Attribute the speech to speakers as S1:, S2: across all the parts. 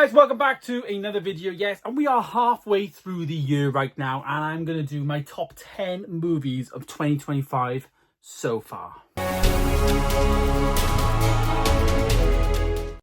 S1: guys, welcome back to another video. Yes, and we are halfway through the year right now, and I'm going to do my top 10 movies of 2025 so far.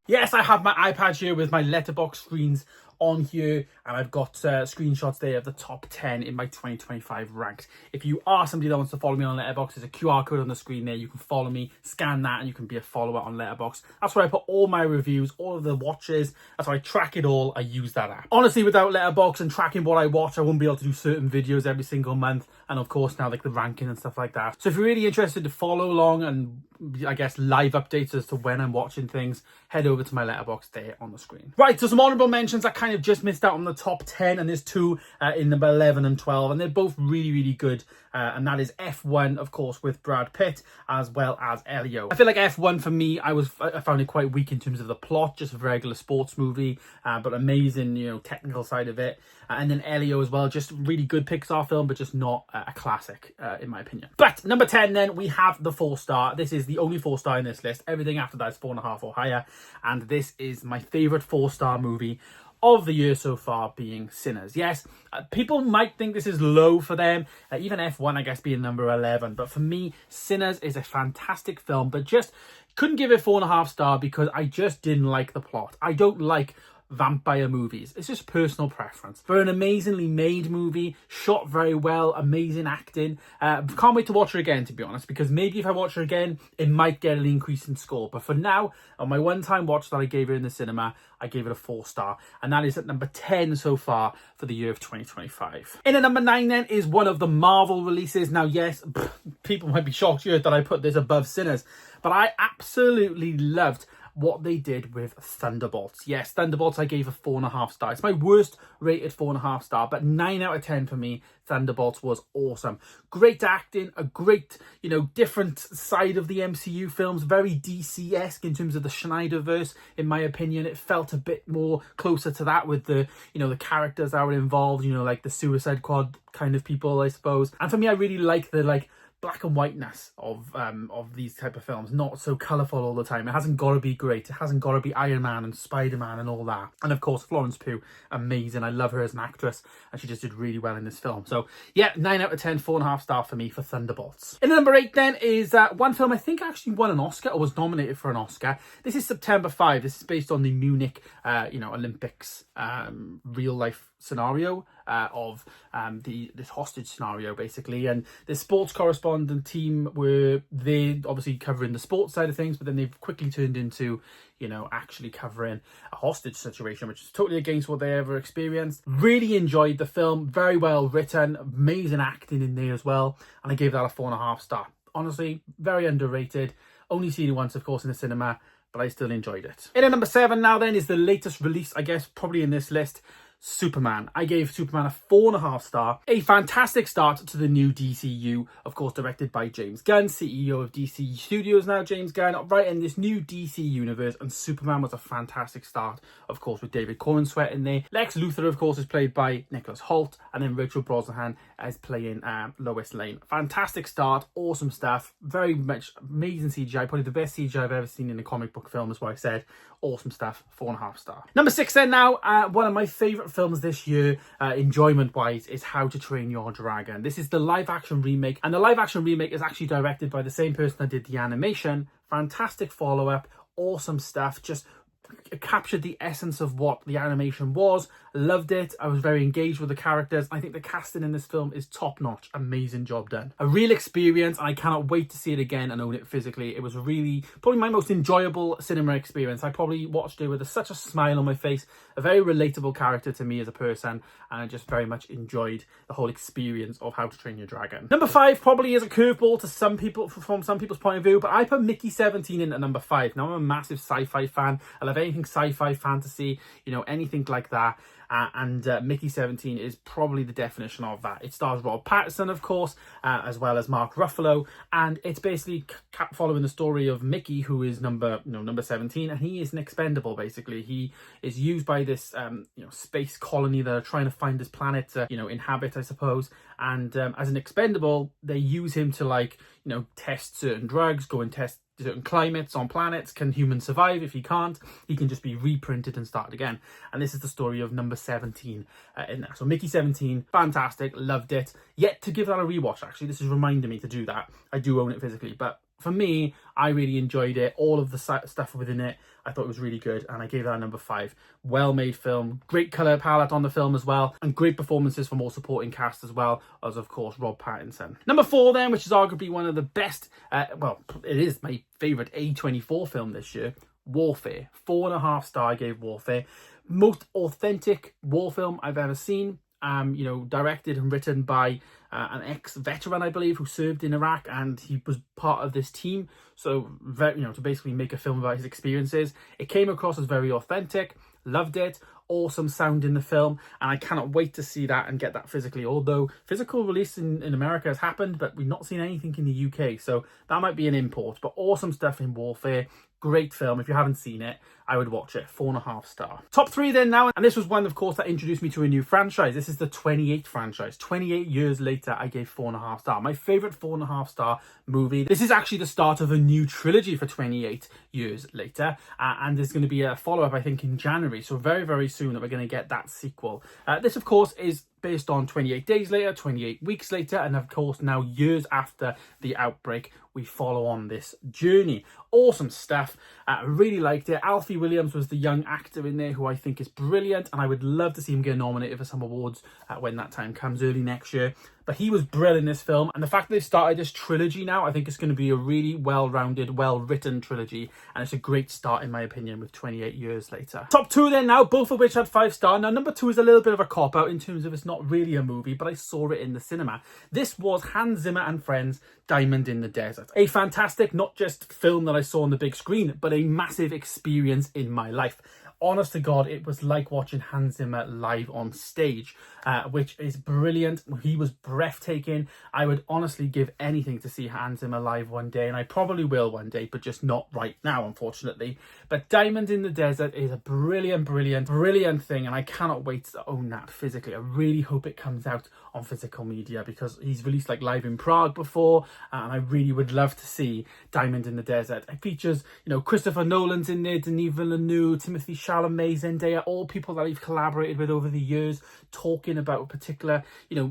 S1: Yes, I have my iPad here with my Letterbox screens on here, and I've got screenshots there of the top 10 in my 2025 ranked. If you are somebody that wants to follow me on Letterbox, there's a QR code on the screen there. You can follow me, scan that, and you can be a follower on Letterbox. That's where I put all my reviews, all of the watches. That's how I track it all. I use that app. Honestly, without Letterbox and tracking what I watch, I wouldn't be able to do certain videos every single month, and of course now like the ranking and stuff like that. So if you're really interested to follow along and I guess live updates as to when I'm watching things, head over to my Letterbox there on the screen. Right, so some honourable mentions. I kind of just missed out on the top 10, and there's two in number 11 and 12, and they're both really good, and that is F1, of course, with Brad Pitt, as well as Elio. I feel like F1 for me, I found it quite weak in terms of the plot, just a regular sports movie, but amazing, technical side of it. And then Elio as well, just really good Pixar film, but just not a classic in my opinion. But number 10 then, we have the 4-star. This is the only 4-star in this list. Everything after that is 4.5 or higher, and this is my favourite 4-star movie of the year so far, being Sinners. Yes, people might think this is low for them, even F1 I guess being number 11, but for me, Sinners is a fantastic film, but just couldn't give it 4.5 star because I just didn't like the plot. I don't like vampire movies. It's just personal preference. For an amazingly made movie, shot very well, amazing acting. Can't wait to watch her again, to be honest, because maybe if I watch her again, it might get an increase in score. But for now, on my one-time watch that I gave her in the cinema, I gave it a 4-star, and that is at number 10 so far for the year of 2025. In at number 9 then is one of the Marvel releases. Now, yes, people might be shocked here that I put this above Sinners, but I absolutely loved what they did with Thunderbolts. Yes, Thunderbolts I gave a 4.5 star. It's my worst rated 4.5 star, but 9 out of 10 for me. Thunderbolts was awesome. Great acting, a great, different side of the MCU films, very DC-esque in terms of the Snyderverse, in my opinion. It felt a bit more closer to that with the, the characters that were involved, like the Suicide Squad kind of people, I suppose. And for me, I really like the, black and whiteness of these type of films, not so colourful all the time. It hasn't got to be great. It hasn't got to be Iron Man and Spider-Man and all that. And of course, Florence Pugh, amazing. I love her as an actress, and she just did really well in this film. So yeah, 9 out of 10, 4.5 star for me for Thunderbolts. In number 8 then is one film I think actually won an Oscar or was nominated for an Oscar. This is September 5. This is based on the Munich, Olympics real life scenario of this hostage scenario basically, and the sports correspondent team were they obviously covering the sports side of things, but then they've quickly turned into actually covering a hostage situation, which is totally against what they ever experienced. Really enjoyed the film, very well written, amazing acting in there as well, and I gave that a 4.5 star. Honestly, very underrated. Only seen it once, of course, in the cinema, but I still enjoyed it. In at number 7 now then is the latest release, I guess, probably in this list, Superman. I gave Superman a 4.5 star. A fantastic start to the new DCU, of course directed by James Gunn, CEO of DC Studios now, James Gunn, right in this new DC universe, and Superman was a fantastic start, of course, with David Corenswet in there. Lex Luthor, of course, is played by Nicholas Hoult, and then Rachel Brosnahan is playing Lois Lane. Fantastic start, awesome stuff, very much amazing CGI, probably the best CGI I've ever seen in a comic book film, is what I said. Awesome stuff, 4.5 star. Number 6 then now, one of my favourite films this year, enjoyment wise, is How to Train Your Dragon. This is the live action remake, and the live action remake is actually directed by the same person that did the animation. Fantastic follow up, awesome stuff, just captured the essence of what the animation was. Loved it. I was very engaged with the characters. I think the casting in this film is top notch. Amazing job done. A real experience, and I cannot wait to see it again and own it physically. It was really probably my most enjoyable cinema experience. I probably watched it with such a smile on my face. A very relatable character to me as a person, and I just very much enjoyed the whole experience of How to Train Your Dragon. Number 5 probably is a curveball to some people from some people's point of view, but I put Mickey 17 in at number 5. Now I'm a massive sci-fi fan. I love anything sci-fi, fantasy, anything like that. And Mickey 17 is probably the definition of that. It stars Rob Pattinson, of course, as well as Mark Ruffalo, and it's basically following the story of Mickey, who is number 17, and he is an expendable. Basically, he is used by this space colony that are trying to find this planet to inhabit, I suppose. And as an expendable, they use him to test certain drugs, go and test certain climates on planets. Can humans survive? If he can't, he can just be reprinted and start again. And this is the story of number 17 in that. So Mickey 17, fantastic, loved it. Yet to give that a rewatch, actually. This is reminding me to do that. I do own it physically, but for me, I really enjoyed it. All of the stuff within it, I thought it was really good, and I gave that a number 5. Well-made film, great colour palette on the film as well, and great performances from all supporting cast as well, as of course Rob Pattinson. Number 4 then, which is arguably one of the best, well, it is my favourite A24 film this year, Warfare. 4.5 star I gave Warfare. Most authentic war film I've ever seen. Directed and written by an ex-veteran, I believe, who served in Iraq, and he was part of this team. So, to basically make a film about his experiences. It came across as very authentic. Loved it. Awesome sound in the film, and I cannot wait to see that and get that physically. Although physical release in America has happened, but we've not seen anything in the UK, so that might be an import. But awesome stuff in Warfare. Great film. If you haven't seen it, I would watch it. 4.5 star. Top 3 then now, and this was one, of course, that introduced me to a new franchise. This is the 28 franchise. 28 years later, I gave 4.5 star. My favourite 4.5 star movie. This is actually the start of a new trilogy for 28 years later, and there's going to be a follow-up, I think, in January. So very, very soon that we're going to get that sequel. This, of course, is based on 28 days later, 28 weeks later, and of course now years after the outbreak, we follow on this journey. Awesome stuff. Really liked it. Alfie Williams was the young actor in there who I think is brilliant, and I would love to see him get nominated for some awards when that time comes early next year. But he was brilliant in this film, and the fact that they've started this trilogy now, I think it's going to be a really well-rounded, well-written trilogy, and it's a great start, in my opinion, with 28 years later. Top 2 then now, both of which had 5 star. Now, number 2 is a little bit of a cop-out in terms of it's not really a movie, but I saw it in the cinema. This was Hans Zimmer and Friends' Diamond in the Desert. A fantastic, not just film that I saw on the big screen, but a massive experience in my life. Honest to God, it was like watching Hans Zimmer live on stage, which is brilliant. He was breathtaking. I would honestly give anything to see Hans Zimmer live one day, and I probably will one day, but just not right now, unfortunately. But Diamond in the Desert is a brilliant, brilliant, brilliant thing, and I cannot wait to own that physically. I really hope it comes out on physical media, because he's released like live in Prague before, and I really would love to see Diamond in the Desert. It features, Christopher Nolan's in there, Denis Villeneuve, Timothy Chalamet, Zendaya, all people that he's collaborated with over the years, talking about particular,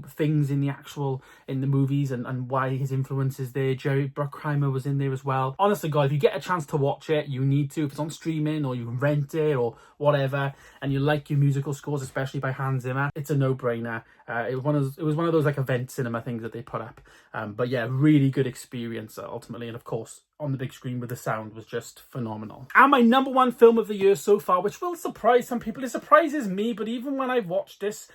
S1: things in the movies and why his influence is there. Jerry Bruckheimer was in there as well. Honestly, God, if you get a chance to watch it, you need to. If it's on streaming or you can rent it or whatever, and you like your musical scores, especially by Hans Zimmer, it's a no-brainer. It was one of those like event cinema things that they put up. But yeah, really good experience ultimately, and of course on the big screen with the sound was just phenomenal. And my number 1 film of the year so far, which will surprise some people, it surprises me, but even when I've watched this,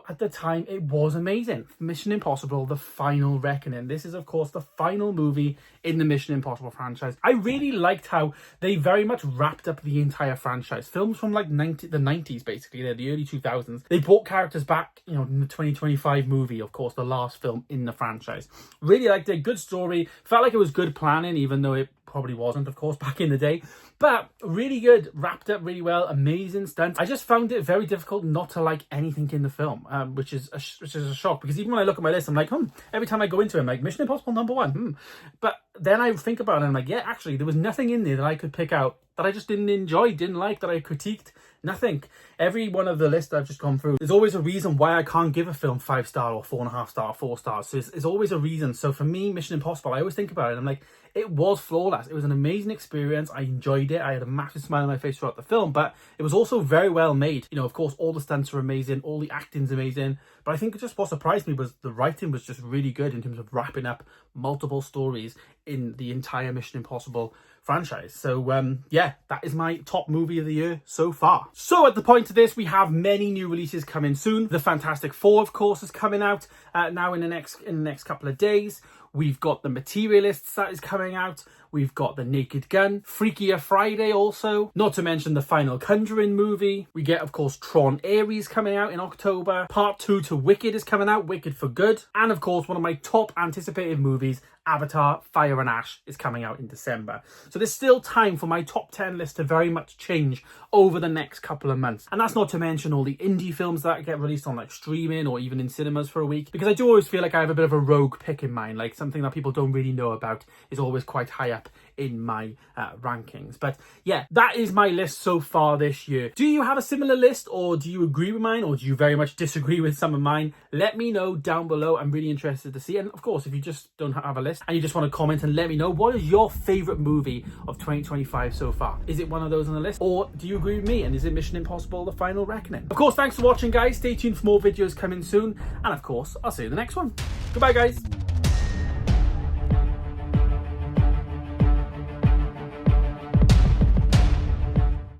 S1: at the time, it was amazing. Mission Impossible: The Final Reckoning. This is, of course, the final movie in the Mission Impossible franchise. I really liked how they very much wrapped up the entire franchise. Films from like the 90s, basically, the early 2000s. They brought characters back, in the 2025 movie, of course, the last film in the franchise. Really liked it. Good story. Felt like it was good planning, even though it probably wasn't, of course, back in the day. But really good, wrapped up really well, amazing stunts. I just found it very difficult not to like anything in the film, which is a shock, because even when I look at my list, I'm like, every time I go into it, I'm like, Mission Impossible number 1, But then I think about it, and I'm like, yeah, actually, there was nothing in there that I could pick out that I just didn't enjoy, didn't like, that I critiqued. Nothing. Every one of the lists I've just gone through, there's always a reason why I can't give a film 5 star or 4.5 star, 4 stars. So it's always a reason. So for me, Mission Impossible, I always think about it. I'm like, it was flawless. It was an amazing experience. I enjoyed it. I had a massive smile on my face throughout the film, but it was also very well made. Of course, all the stunts are amazing. All the acting's amazing. But I think just what surprised me was the writing was just really good in terms of wrapping up multiple stories in the entire Mission Impossible franchise. So yeah, that is my top movie of the year so far. So at the point of this, we have many new releases coming soon. The Fantastic Four, of course, is coming out now in the next couple of days. We've got The Materialists that is coming out. We've got The Naked Gun, Freakier Friday also, not to mention the final Conjuring movie. We get, of course, Tron Ares coming out in October. Part 2 to Wicked is coming out, Wicked for Good. And, of course, one of my top anticipated movies, Avatar Fire and Ash is coming out in December. So there's still time for my top 10 list to very much change over the next couple of months. And that's not to mention all the indie films that get released on like streaming or even in cinemas for a week, because I do always feel like I have a bit of a rogue pick in mind, like something that people don't really know about is always quite high up in my rankings. But yeah, that is my list so far this year. Do you have a similar list, or do you agree with mine, or do you very much disagree with some of mine? Let me know down below. I'm really interested to see. And of course, if you just don't have a list and you just want to comment and let me know, what is your favorite movie of 2025 so far? Is it one of those on the list, or do you agree with me, and is it Mission Impossible: The Final Reckoning? Of course, thanks for watching, guys. Stay tuned for more videos coming soon, and of course, I'll see you in the next one. Goodbye, guys.